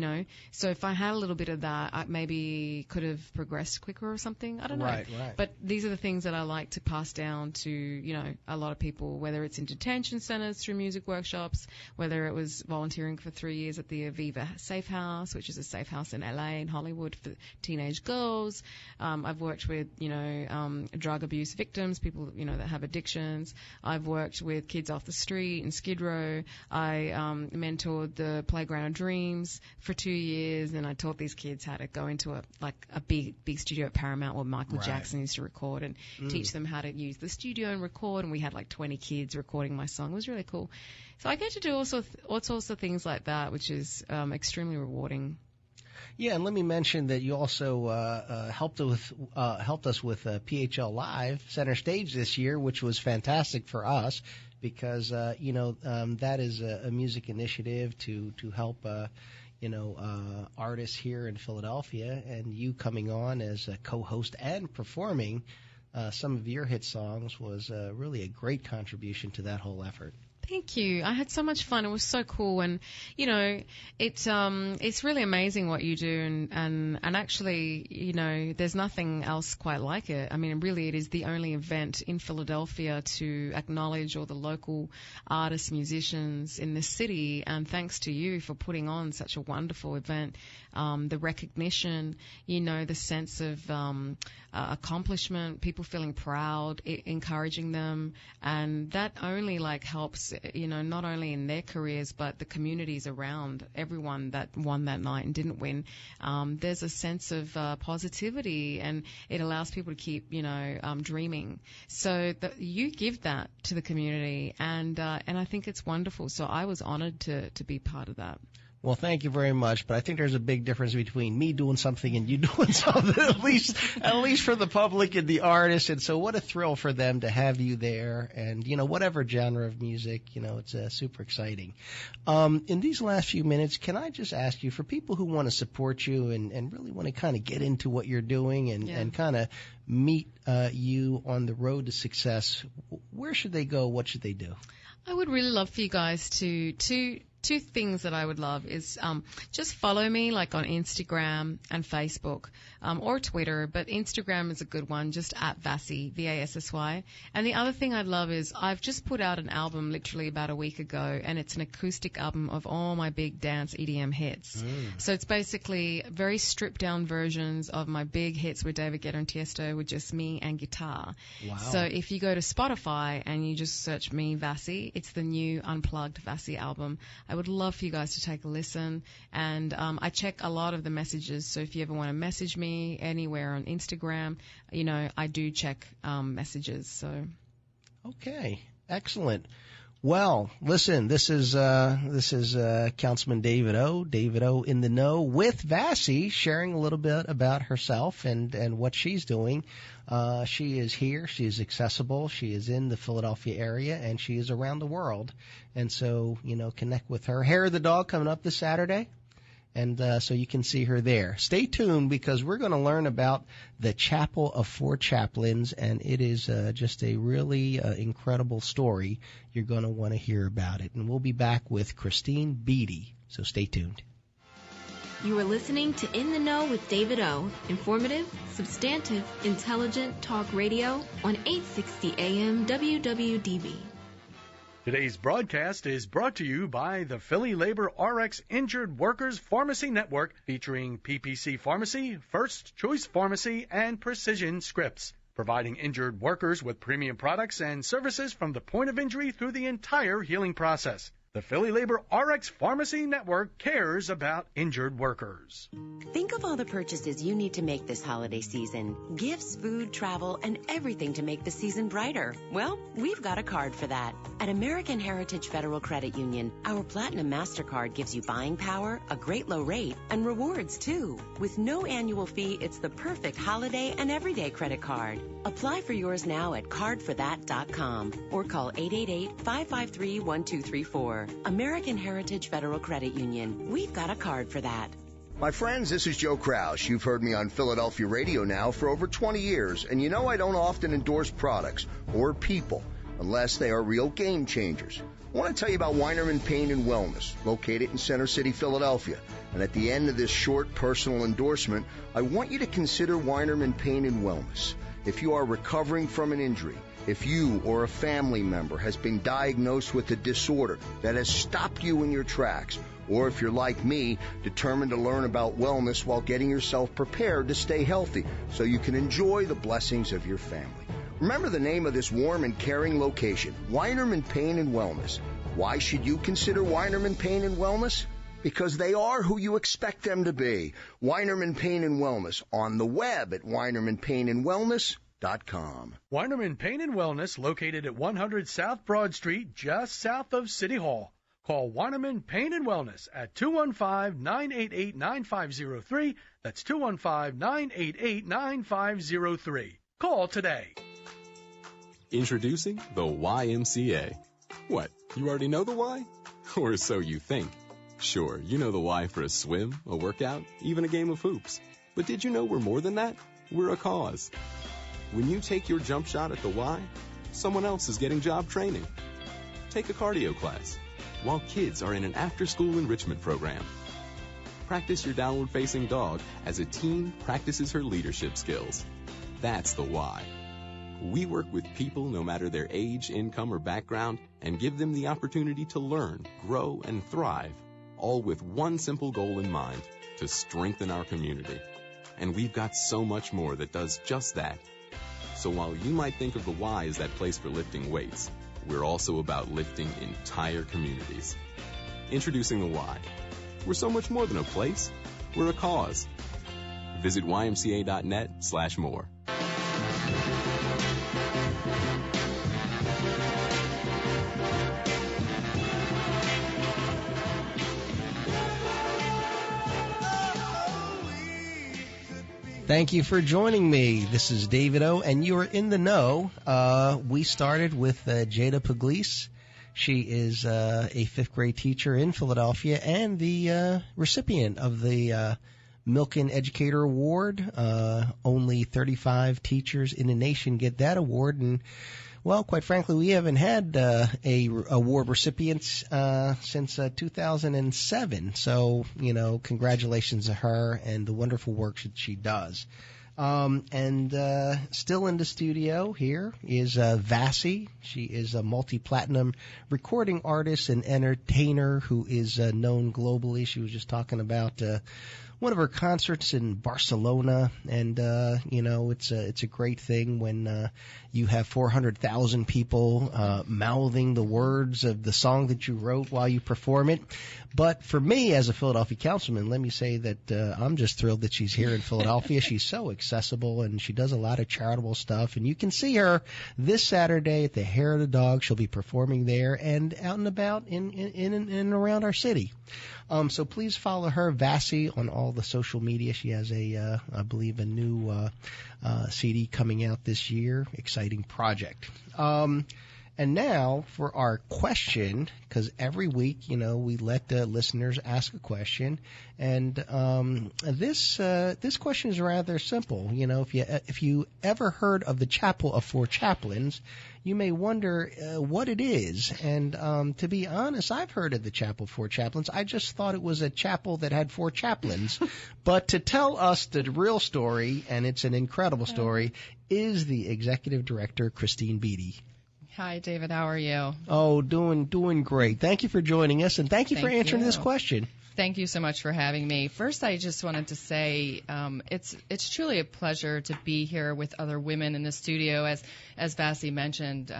So if I had a little bit of that, I maybe could have progressed quicker or something. I don't know. Right. But these are the things that I like to pass down to, a lot of people, whether it's in detention centers through music workshops, whether it was volunteering for 3 years at the Aviva Safe House, which is a safe house in LA and Hollywood for teenage girls. I've worked with, drug abuse victims, people, that have addictions. I've worked with kids off the street in Skid Row. I mentored the Playground of Dreams for 2 years, and I taught these kids how to go into a big studio at Paramount where Michael Jackson used to record, and teach them how to use the studio and record. And we had 20 kids recording my song. It was really cool. So I get to do all sorts of things like that, which is extremely rewarding. Yeah, and let me mention that you also helped us with PHL Live Center Stage this year, which was fantastic for us because that is a music initiative to help artists here in Philadelphia, and you coming on as a co-host and performing some of your hit songs was really a great contribution to that whole effort. Thank you. I had so much fun. It was so cool, and it's really amazing what you do, and actually, there's nothing else quite like it. I mean, really, it is the only event in Philadelphia to acknowledge all the local artists, musicians in the city, and thanks to you for putting on such a wonderful event. The recognition, the sense of accomplishment, people feeling proud, encouraging them, and that only helps, not only in their careers but the communities around everyone that won that night and didn't win. There's a sense of positivity, and it allows people to keep, dreaming. So you give that to the community, and I think it's wonderful. So I was honored to be part of that. Well, thank you very much, but I think there's a big difference between me doing something and you doing something, at least for the public and the artists. And so what a thrill for them to have you there, and, whatever genre of music, it's super exciting. In these last few minutes, can I just ask you, for people who want to support you and really want to kind of get into what you're doing and kind of meet you on the road to success, where should they go? What should they do? I would really love for you guys to two things that I would love is just follow me on Instagram and Facebook or Twitter, but Instagram is a good one, just at Vassy, Vassy. And the other thing I'd love is I've just put out an album literally about a week ago, and it's an acoustic album of all my big dance EDM hits. So it's basically very stripped down versions of my big hits with David Guetta and Tiesto with just me and guitar. Wow. So if you go to Spotify and you just search me, Vassy, it's the new Unplugged Vassy album. I would love for you guys to take a listen, and I check a lot of the messages, so if you ever want to message me anywhere on Instagram, I do check messages. So, okay, excellent. Well, listen, this is Councilman David O in the know with Vassy, sharing a little bit about herself and what she's doing. She is here. She is accessible. She is in the Philadelphia area, and she is around the world. And so, connect with her. Hair of the Dog coming up this Saturday. And so you can see her there. Stay tuned because we're going to learn about the Chapel of Four Chaplains, and it is just a really incredible story. You're going to want to hear about it. And we'll be back with Christine Beady, so stay tuned. You are listening to In the Know with David O. Informative, substantive, intelligent talk radio on 860 AM WWDB. Today's broadcast is brought to you by the Philly Labor RX Injured Workers Pharmacy Network, featuring PPC Pharmacy, First Choice Pharmacy, and Precision Scripts, providing injured workers with premium products and services from the point of injury through the entire healing process. The Philly Labor RX Pharmacy Network cares about injured workers. Think of all the purchases you need to make this holiday season. Gifts, food, travel, and everything to make the season brighter. Well, we've got a card for that. At American Heritage Federal Credit Union, our Platinum MasterCard gives you buying power, a great low rate, and rewards too. With no annual fee, it's the perfect holiday and everyday credit card. Apply for yours now at cardforthat.com or call 888-553-1234. American Heritage Federal Credit Union. We've got a card for that. My friends, this is Joe Krause. You've heard me on Philadelphia radio now for over 20 years, and you know I don't often endorse products or people unless they are real game changers. I want to tell you about Weinerman Pain and Wellness, located in Center City, Philadelphia. And at the end of this short personal endorsement, I want you to consider Weinerman Pain and Wellness. If you are recovering from an injury, if you or a family member has been diagnosed with a disorder that has stopped you in your tracks, or if you're like me, determined to learn about wellness while getting yourself prepared to stay healthy so you can enjoy the blessings of your family. Remember the name of this warm and caring location, Weinerman Pain and Wellness. Why should you consider Weinerman Pain and Wellness? Because they are who you expect them to be. Weinerman Pain and Wellness on the web at WeinermanPainandWellness.com. Weinerman Pain and Wellness, located at 100 South Broad Street, just south of City Hall. Call Weinerman Pain and Wellness at 215-988-9503. That's 215-988-9503. Call today. Introducing the YMCA. What, you already know the why? Or so you think. Sure, you know the why for a swim, a workout, even a game of hoops. But did you know we're more than that? We're a cause. When you take your jump shot at the Y, someone else is getting job training. Take a cardio class, while kids are in an after-school enrichment program. Practice your downward-facing dog as a teen practices her leadership skills. That's the why. We work with people no matter their age, income, or background and give them the opportunity to learn, grow, and thrive, all with one simple goal in mind, to strengthen our community. And we've got so much more that does just that. So while you might think of the Y as that place for lifting weights, we're also about lifting entire communities. Introducing the Y. We're so much more than a place. We're a cause. Visit ymca.net/more. Thank you for joining me. This is David O, and you are in the know. We started with Jayeda Pugliese. She is a fifth grade teacher in Philadelphia and the recipient of the Milken Educator Award. Only 35 teachers in the nation get that award, and well, quite frankly, we haven't had a award recipient since 2007. So, you know, congratulations to her and the wonderful work that she does. And still in the studio here is Vassy. She is a multi-platinum recording artist and entertainer who is known globally. She was just talking about one of her concerts in Barcelona, and you know, it's a great thing when you have 400,000 people mouthing the words of the song that you wrote while you perform it. But for me, as a Philadelphia councilman, let me say that I'm just thrilled that she's here in Philadelphia. She's so accessible, and she does a lot of charitable stuff. And you can see her this Saturday at the Hair of the Dog. She'll be performing there and out and about in and around our city. So please follow her, Vassy, on all the social media. She has I believe, a new CD coming out this year. Exciting project. And now for our question, because every week, we let the listeners ask a question, and this question is rather simple. If you ever heard of the Chapel of Four Chaplains, you may wonder what it is. And to be honest, I've heard of the Chapel of Four Chaplains. I just thought it was a chapel that had four chaplains. But to tell us the real story, and it's an incredible story, is the executive director, Christine Beady. Hi, David. How are you? Oh, doing great. Thank you for joining us, and thank you for answering this question. Thank you so much for having me. First, I just wanted to say it's truly a pleasure to be here with other women in the studio. As Vassy mentioned,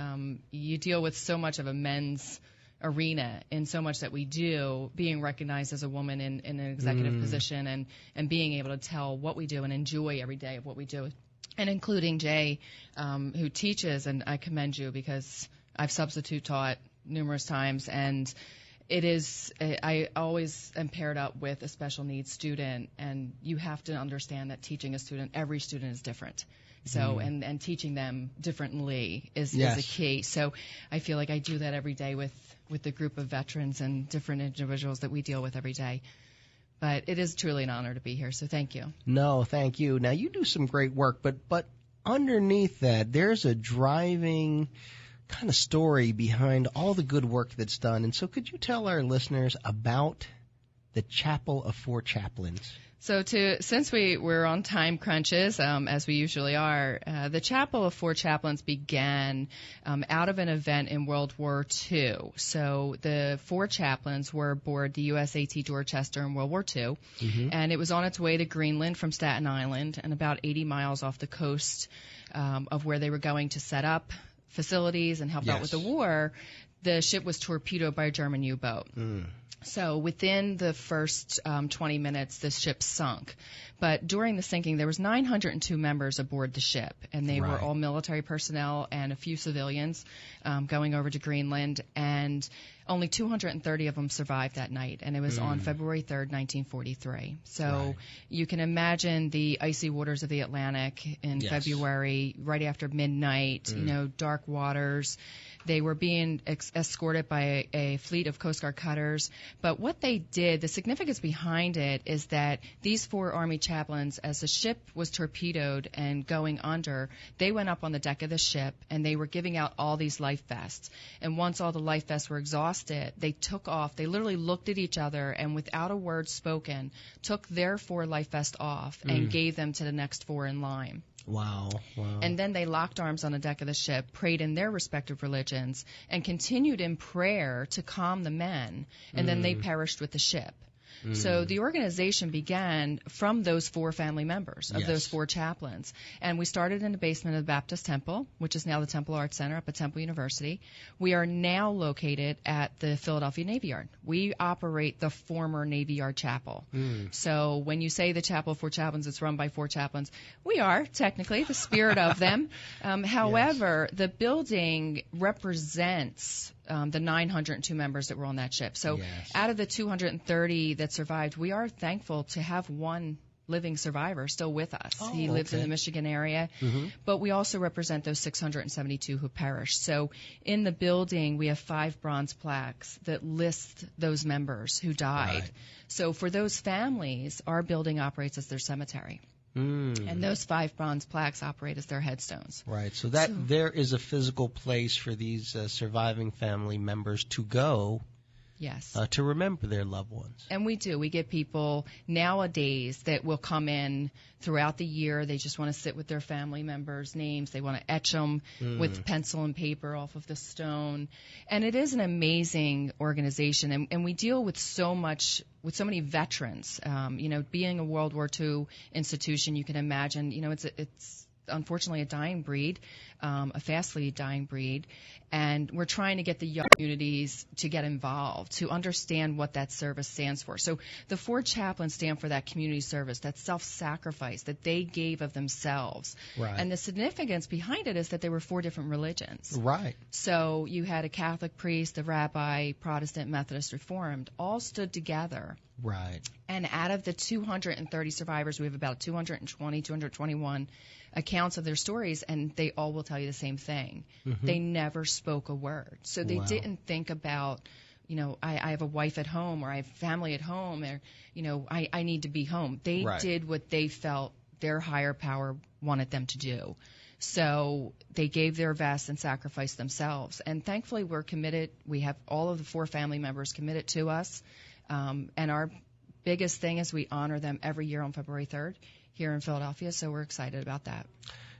you deal with so much of a men's arena in so much that we do, being recognized as a woman in an executive position and being able to tell what we do and enjoy every day of what we do. And including Jay, who teaches, and I commend you because I've substitute taught numerous times, and I always am paired up with a special needs student, and you have to understand that teaching a student, every student is different. So, and teaching them differently is a key. So I feel like I do that every day with the group of veterans and different individuals that we deal with every day. But it is truly an honor to be here, so thank you. No, thank you. Now, you do some great work, but underneath that, there's a driving kind of story behind all the good work that's done. And so could you tell our listeners about the Chapel of Four Chaplains? So since we're on time crunches, as we usually are, the Chapel of Four Chaplains began out of an event in World War II. So the four chaplains were aboard the USAT Dorchester in World War II, and it was on its way to Greenland from Staten Island and about 80 miles off the coast of where they were going to set up facilities and help out with the war. The ship was torpedoed by a German U-boat. So within the first 20 minutes, the ship sunk. But during the sinking, there was 902 members aboard the ship, and they were all military personnel and a few civilians going over to Greenland, and only 230 of them survived that night, and it was on February 3rd, 1943. So you can imagine the icy waters of the Atlantic in February, right after midnight, dark waters. They were being escorted by a fleet of Coast Guard cutters. But what they did, the significance behind it, is that these four Army chaplains, as the ship was torpedoed and going under, they went up on the deck of the ship and they were giving out all these life vests. And once all the life vests were exhausted, they took off. They literally looked at each other and without a word spoken, took their four life vests off and gave them to the next four in line. Wow. And then they locked arms on the deck of the ship, prayed in their respective religions, and continued in prayer to calm the men, and then they perished with the ship. So the organization began from those four family members of those four chaplains. And we started in the basement of the Baptist Temple, which is now the Temple Arts Center up at Temple University. We are now located at the Philadelphia Navy Yard. We operate the former Navy Yard Chapel. So when you say the Chapel of Four Chaplains, it's run by four chaplains. We are technically the spirit of them. However, the building represents the 902 members that were on that ship. So out of the 230 that survived, we are thankful to have one living survivor still with us. He lives in the Michigan area, but we also represent those 672 who perished. So in the building, we have 5 bronze plaques that list those members who died. So for those families, our building operates as their cemetery. And those 5 bronze plaques operate as their headstones. Right. So there is a physical place for these surviving family members to go. Yes. To remember their loved ones. And we do. We get people nowadays that will come in throughout the year. They just want to sit with their family members' names. They want to etch them with pencil and paper off of the stone. And it is an amazing organization. And we deal with so many veterans. Being a World War II institution, you can imagine, it's unfortunately a dying breed, a fastly dying breed, and we're trying to get the young communities to get involved, to understand what that service stands for. So the 4 chaplains stand for that community service, that self-sacrifice that they gave of themselves. Right. And the significance behind it is that there were 4 different religions. Right. So you had a Catholic priest, a rabbi, Protestant, Methodist, Reformed, all stood together. Right. And out of the 230 survivors, we have about 221 accounts of their stories, and they all will tell you the same thing. Mm-hmm. They never spoke a word. So they didn't think about, I have a wife at home, or I have family at home, or, I need to be home. They did what they felt their higher power wanted them to do. So they gave their best and sacrificed themselves. And thankfully, we're committed. We have all of the 4 family members committed to us. And our biggest thing is we honor them every year on February 3rd here in Philadelphia. So we're excited about that.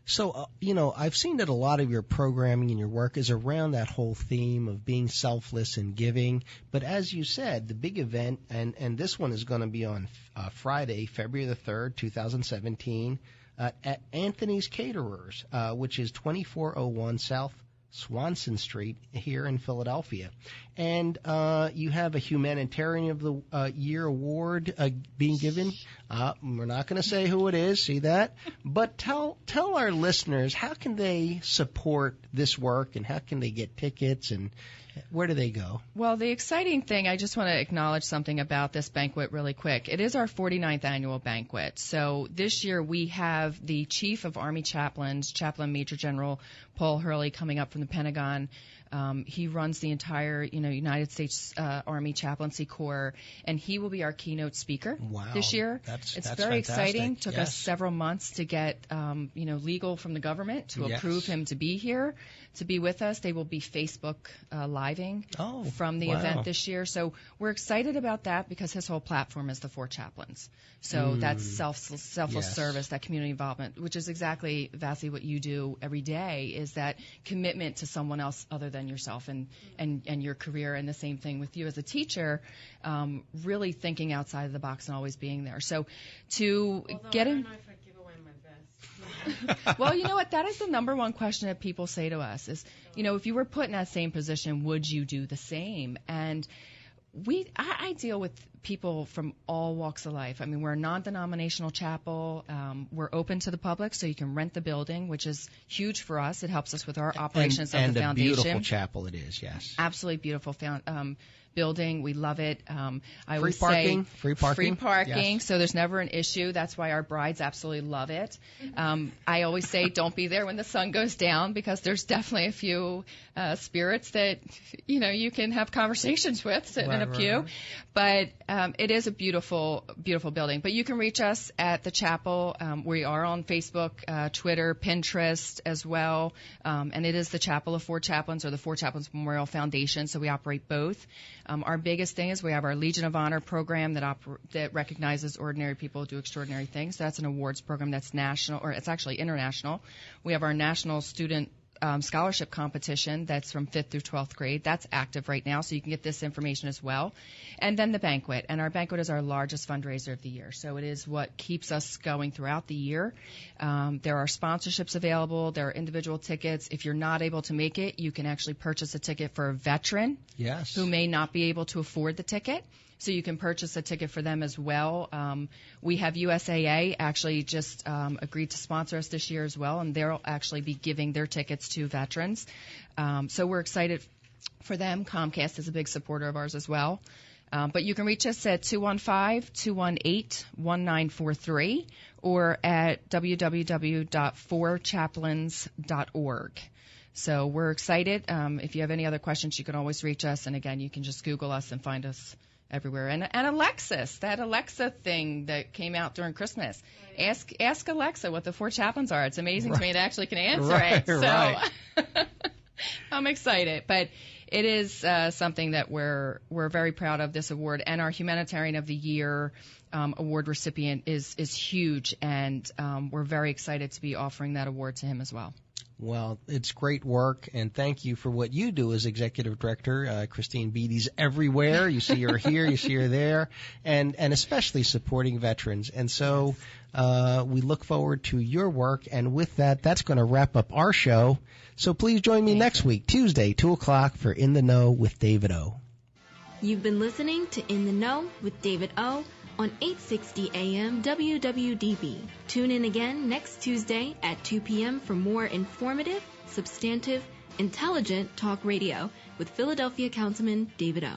So, I've seen that a lot of your programming and your work is around that whole theme of being selfless and giving. But as you said, the big event, and this one is going to be on Friday, February the 3rd, 2017, at Anthony's Caterers, which is 2401 South Swanson Street here in Philadelphia. And you have a Humanitarian of the Year award being given. We're not going to say who it is, see that? But tell our listeners, how can they support this work, and how can they get tickets, and where do they go? Well, the exciting thing, I just want to acknowledge something about this banquet really quick. It is our 49th annual banquet. So this year we have the Chief of Army Chaplains, Chaplain Major General Paul Hurley, coming up from the Pentagon. He runs the entire, United States Army Chaplaincy Corps, and he will be our keynote speaker this year. That's very fantastic. exciting. Took us several months to get, legal from the government to approve him to be here, to be with us. They will be Facebook living from the event this year. So we're excited about that because his whole platform is the 4 chaplains. So that's selfless service, that community involvement, which is exactly, Vassy, what you do every day, is that commitment to someone else other than yourself and your career. And the same thing with you as a teacher, really thinking outside of the box and always being there. So to get in. Well, you know what? That is the number one question that people say to us is, if you were put in that same position, would you do the same? And I deal with people from all walks of life. I mean, we're a non-denominational chapel. We're open to the public, so you can rent the building, which is huge for us. It helps us with our operations of the foundation. And a beautiful chapel it is, yes. Absolutely beautiful building. We love it. Free parking. Free parking. Yes. So there's never an issue. That's why our brides absolutely love it. I always say don't be there when the sun goes down, because there's definitely a few spirits that you can have conversations with sitting in a pew. But it is a beautiful, beautiful building. But you can reach us at the chapel. We are on Facebook, Twitter, Pinterest as well. And it is the Chapel of Four Chaplains, or the Four Chaplains Memorial Foundation. So we operate both. Our biggest thing is we have our Legion of Honor program that recognizes ordinary people who do extraordinary things. So that's an awards program that's national, or it's actually international. We have our national student scholarship competition that's from 5th through 12th grade. That's active right now, so you can get this information as well. And then the banquet. And our banquet is our largest fundraiser of the year. So it is what keeps us going throughout the year. There are sponsorships available. There are individual tickets. If you're not able to make it, you can actually purchase a ticket for a veteran who may not be able to afford the ticket. So you can purchase a ticket for them as well. We have USAA actually just agreed to sponsor us this year as well, and they'll actually be giving their tickets to veterans. So we're excited for them. Comcast is a big supporter of ours as well. But you can reach us at 215-218-1943 or at www.fourchaplains.org. So we're excited. If you have any other questions, you can always reach us. And again, you can just Google us and find us everywhere. And Alexis, that Alexa thing that came out during Christmas. Ask Alexa what the Four Chaplains are. It's amazing to me it actually can answer it. So I'm excited. But it is something that we're very proud of, this award. And our Humanitarian of the Year award recipient is huge. And we're very excited to be offering that award to him as well. Well, it's great work, and thank you for what you do as executive director. Christine Beady's everywhere. You see her here, you see her there, and especially supporting veterans. And so we look forward to your work. And with that, that's going to wrap up our show. So please join me next week, Tuesday, 2 o'clock, for In the Know with David O. You've been listening to In the Know with David O. on 860 AM WWDB. Tune in again next Tuesday at 2 p.m. for more informative, substantive, intelligent talk radio with Philadelphia Councilman David O.